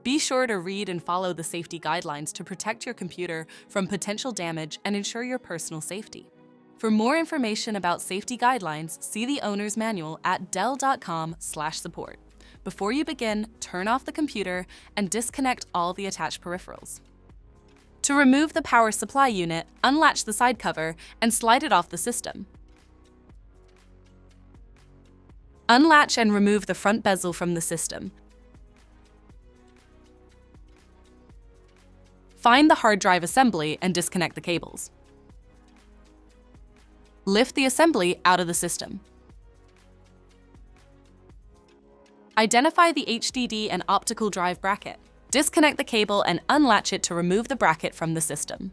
Be sure to read and follow the safety guidelines to protect your computer from potential damage and ensure your personal safety. For more information about safety guidelines, see the owner's manual at dell.com/support. Before you begin, turn off the computer and disconnect all the attached peripherals. To remove the power supply unit, unlatch the side cover and slide it off the system. Unlatch and remove the front bezel from the system. Find the hard drive assembly and disconnect the cables. Lift the assembly out of the system. Identify the HDD and optical drive bracket. Disconnect the cable and unlatch it to remove the bracket from the system.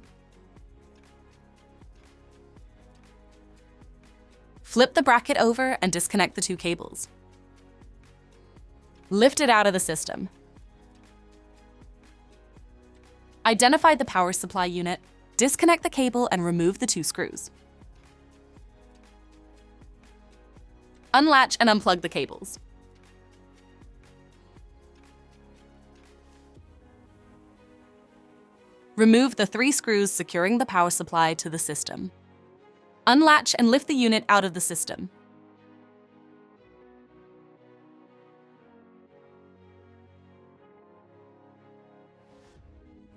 Flip the bracket over and disconnect the two cables. Lift it out of the system. Identify the power supply unit, disconnect the cable and remove the two screws. Unlatch and unplug the cables. Remove the 3 screws securing the power supply to the system. Unlatch and lift the unit out of the system.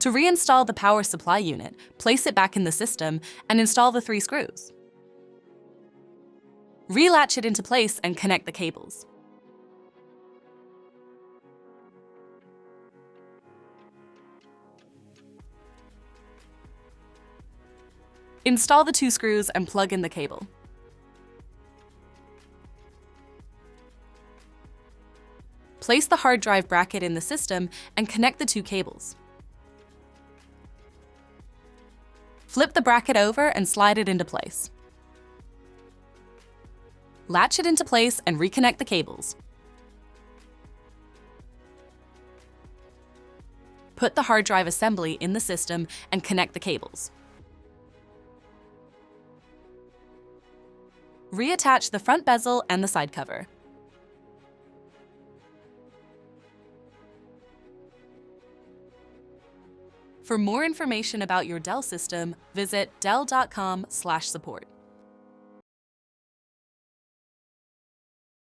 To reinstall the power supply unit, place it back in the system and install the 3 screws. Relatch it into place and connect the cables. Install the 2 screws and plug in the cable. Place the hard drive bracket in the system and connect the 2 cables. Flip the bracket over and slide it into place. Latch it into place and reconnect the cables. Put the hard drive assembly in the system and connect the cables. Reattach the front bezel and the side cover. For more information about your Dell system, visit dell.com/support.